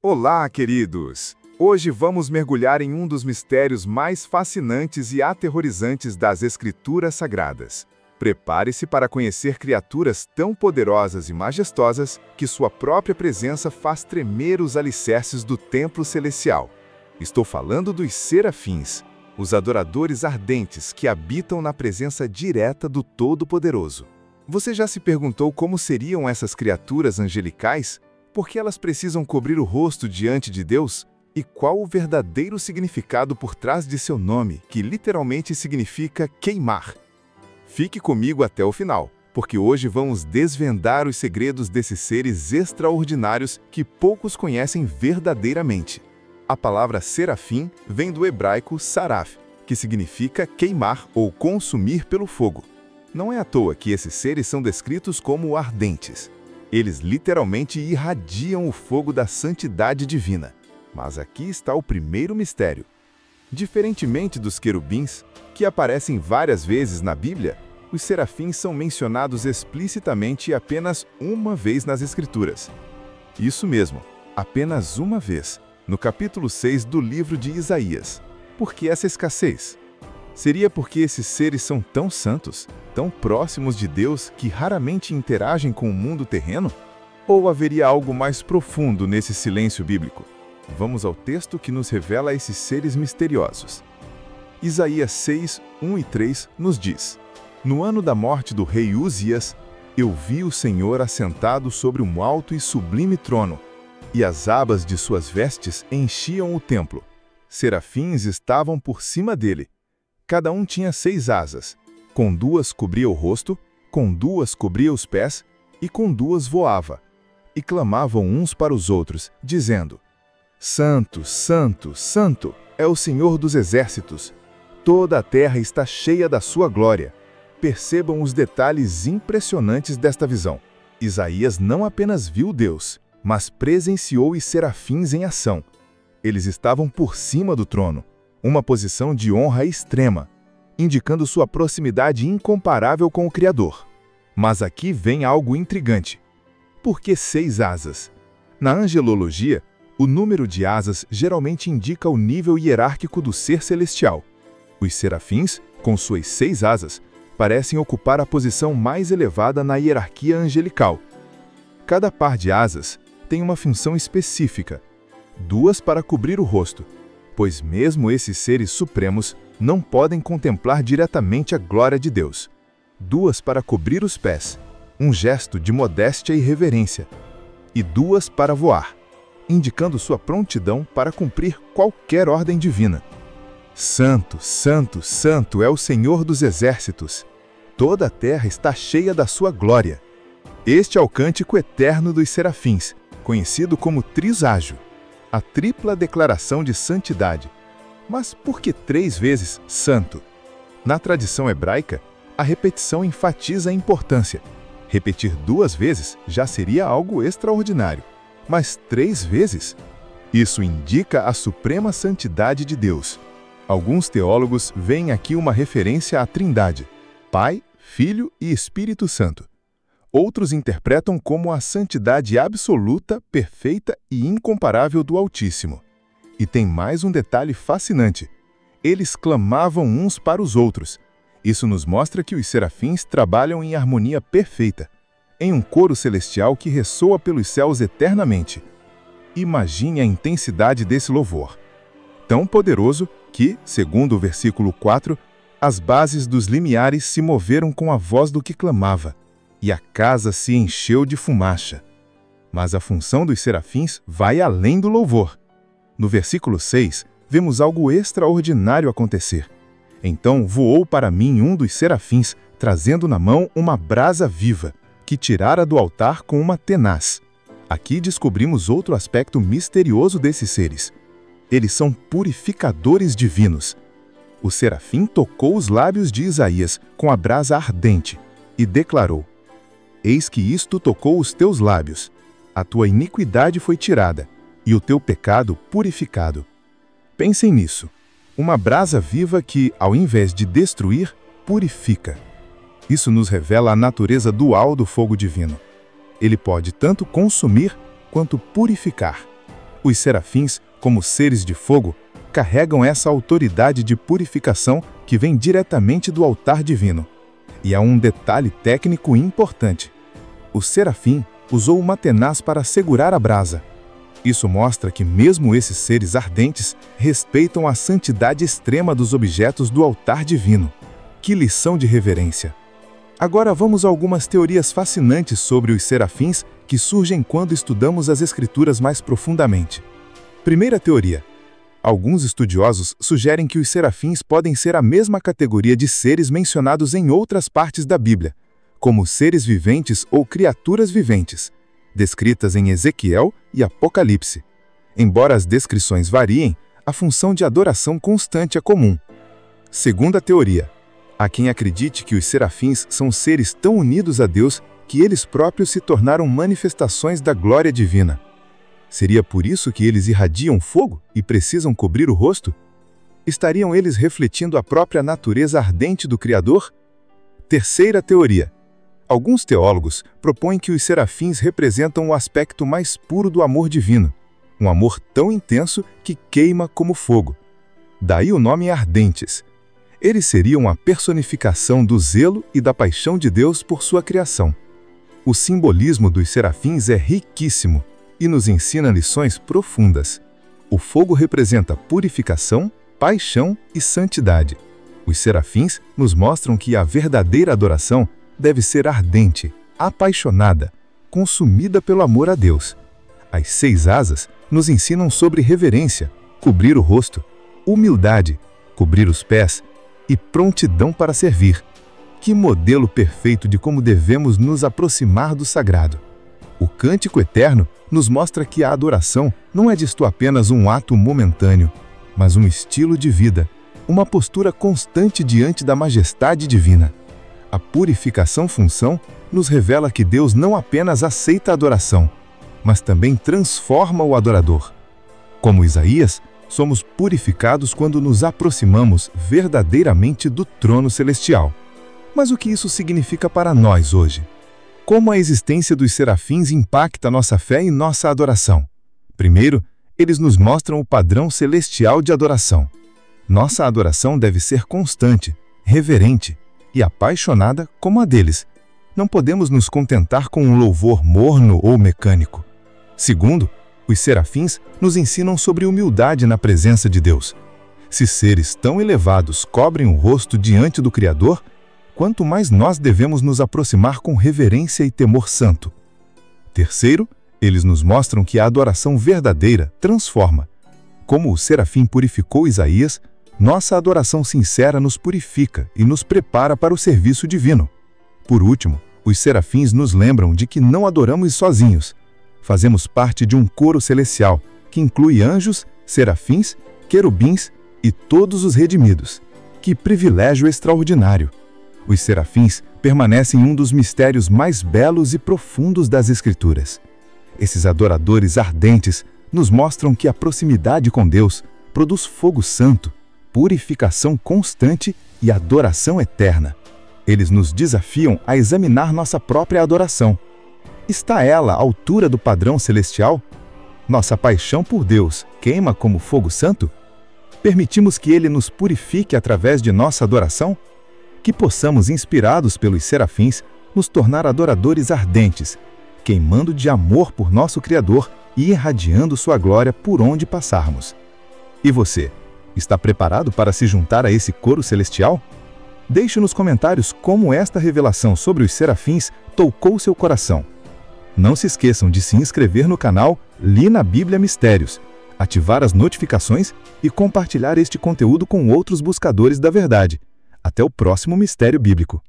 Olá, queridos! Hoje vamos mergulhar em um dos mistérios mais fascinantes e aterrorizantes das Escrituras Sagradas. Prepare-se para conhecer criaturas tão poderosas e majestosas que sua própria presença faz tremer os alicerces do templo celestial. Estou falando dos serafins, os adoradores ardentes que habitam na presença direta do Todo-Poderoso. Você já se perguntou como seriam essas criaturas angelicais? Por que elas precisam cobrir o rosto diante de Deus? E qual o verdadeiro significado por trás de seu nome, que literalmente significa queimar? Fique comigo até o final, porque hoje vamos desvendar os segredos desses seres extraordinários que poucos conhecem verdadeiramente. A palavra serafim vem do hebraico saraf, que significa queimar ou consumir pelo fogo. Não é à toa que esses seres são descritos como ardentes. Eles literalmente irradiam o fogo da santidade divina. Mas aqui está o primeiro mistério. Diferentemente dos querubins, que aparecem várias vezes na Bíblia, os serafins são mencionados explicitamente apenas uma vez nas Escrituras. Isso mesmo, apenas uma vez, no capítulo 6 do livro de Isaías. Por que essa escassez? Seria porque esses seres são tão santos, tão próximos de Deus, que raramente interagem com o mundo terreno? Ou haveria algo mais profundo nesse silêncio bíblico? Vamos ao texto que nos revela esses seres misteriosos. Isaías 6, 1 e 3 nos diz: No ano da morte do rei Uzias, eu vi o Senhor assentado sobre um alto e sublime trono, e as abas de suas vestes enchiam o templo. Serafins estavam por cima dele. Cada um tinha 6 asas. Com 2 cobria o rosto, com 2 cobria os pés, e com 2 voava. E clamavam uns para os outros, dizendo: Santo, Santo, Santo é o Senhor dos exércitos. Toda a terra está cheia da sua glória. Percebam os detalhes impressionantes desta visão. Isaías não apenas viu Deus, mas presenciou os serafins em ação. Eles estavam por cima do trono, uma posição de honra extrema, indicando sua proximidade incomparável com o Criador. Mas aqui vem algo intrigante. Por que 6 asas? Na angelologia, o número de asas geralmente indica o nível hierárquico do ser celestial. Os serafins, com suas 6 asas, parecem ocupar a posição mais elevada na hierarquia angelical. Cada par de asas tem uma função específica: 2 para cobrir o rosto, pois mesmo esses seres supremos não podem contemplar diretamente a glória de Deus. 2 para cobrir os pés, um gesto de modéstia e reverência. E 2 para voar, indicando sua prontidão para cumprir qualquer ordem divina. Santo, Santo, Santo é o Senhor dos exércitos. Toda a terra está cheia da sua glória. Este é o cântico eterno dos serafins, conhecido como triságio, a tripla declaração de santidade. Mas por que 3 vezes santo? Na tradição hebraica, a repetição enfatiza a importância. Repetir 2 vezes já seria algo extraordinário. Mas 3 vezes? Isso indica a suprema santidade de Deus. Alguns teólogos veem aqui uma referência à Trindade, Pai, Filho e Espírito Santo. Outros interpretam como a santidade absoluta, perfeita e incomparável do Altíssimo. E tem mais um detalhe fascinante. Eles clamavam uns para os outros. Isso nos mostra que os serafins trabalham em harmonia perfeita, em um coro celestial que ressoa pelos céus eternamente. Imagine a intensidade desse louvor. Tão poderoso que, segundo o versículo 4, as bases dos limiares se moveram com a voz do que clamava, e a casa se encheu de fumaça. Mas a função dos serafins vai além do louvor. No versículo 6, vemos algo extraordinário acontecer. Então voou para mim um dos serafins, trazendo na mão uma brasa viva, que tirara do altar com uma tenaz. Aqui descobrimos outro aspecto misterioso desses seres. Eles são purificadores divinos. O serafim tocou os lábios de Isaías com a brasa ardente e declarou: Eis que isto tocou os teus lábios. A tua iniquidade foi tirada, e o teu pecado purificado. Pensem nisso. Uma brasa viva que, ao invés de destruir, purifica. Isso nos revela a natureza dual do fogo divino. Ele pode tanto consumir quanto purificar. Os serafins, como seres de fogo, carregam essa autoridade de purificação que vem diretamente do altar divino. E há um detalhe técnico importante. O serafim usou uma tenaz para segurar a brasa. Isso mostra que mesmo esses seres ardentes respeitam a santidade extrema dos objetos do altar divino. Que lição de reverência! Agora vamos a algumas teorias fascinantes sobre os serafins que surgem quando estudamos as Escrituras mais profundamente. Primeira teoria. Alguns estudiosos sugerem que os serafins podem ser a mesma categoria de seres mencionados em outras partes da Bíblia, como seres viventes ou criaturas viventes, descritas em Ezequiel e Apocalipse. Embora as descrições variem, a função de adoração constante é comum. Segunda teoria. Há quem acredite que os serafins são seres tão unidos a Deus que eles próprios se tornaram manifestações da glória divina. Seria por isso que eles irradiam fogo e precisam cobrir o rosto? Estariam eles refletindo a própria natureza ardente do Criador? Terceira teoria. Alguns teólogos propõem que os serafins representam o aspecto mais puro do amor divino, um amor tão intenso que queima como fogo. Daí o nome ardentes. Eles seriam a personificação do zelo e da paixão de Deus por sua criação. O simbolismo dos serafins é riquíssimo e nos ensina lições profundas. O fogo representa purificação, paixão e santidade. Os serafins nos mostram que a verdadeira adoração deve ser ardente, apaixonada, consumida pelo amor a Deus. As 6 asas nos ensinam sobre reverência, cobrir o rosto, humildade, cobrir os pés e prontidão para servir. Que modelo perfeito de como devemos nos aproximar do sagrado. O Cântico Eterno nos mostra que a adoração não é disto apenas um ato momentâneo, mas um estilo de vida, uma postura constante diante da majestade divina. A purificação-função nos revela que Deus não apenas aceita a adoração, mas também transforma o adorador. Como Isaías, somos purificados quando nos aproximamos verdadeiramente do trono celestial. Mas o que isso significa para nós hoje? Como a existência dos serafins impacta nossa fé e nossa adoração? Primeiro, eles nos mostram o padrão celestial de adoração. Nossa adoração deve ser constante, reverente e apaixonada como a deles. Não podemos nos contentar com um louvor morno ou mecânico. Segundo, os serafins nos ensinam sobre humildade na presença de Deus. Se seres tão elevados cobrem o rosto diante do Criador, quanto mais nós devemos nos aproximar com reverência e temor santo. Terceiro, eles nos mostram que a adoração verdadeira transforma. Como o serafim purificou Isaías, nossa adoração sincera nos purifica e nos prepara para o serviço divino. Por último, os serafins nos lembram de que não adoramos sozinhos. Fazemos parte de um coro celestial, que inclui anjos, serafins, querubins e todos os redimidos. Que privilégio extraordinário! Os serafins permanecem um dos mistérios mais belos e profundos das Escrituras. Esses adoradores ardentes nos mostram que a proximidade com Deus produz fogo santo, purificação constante e adoração eterna. Eles nos desafiam a examinar nossa própria adoração. Está ela à altura do padrão celestial? Nossa paixão por Deus queima como fogo santo? Permitimos que Ele nos purifique através de nossa adoração? Que possamos, inspirados pelos serafins, nos tornar adoradores ardentes, queimando de amor por nosso Criador e irradiando sua glória por onde passarmos. E você, está preparado para se juntar a esse coro celestial? Deixe nos comentários como esta revelação sobre os serafins tocou seu coração. Não se esqueçam de se inscrever no canal Li na Bíblia Mistérios, ativar as notificações e compartilhar este conteúdo com outros buscadores da verdade. Até o próximo Mistério Bíblico.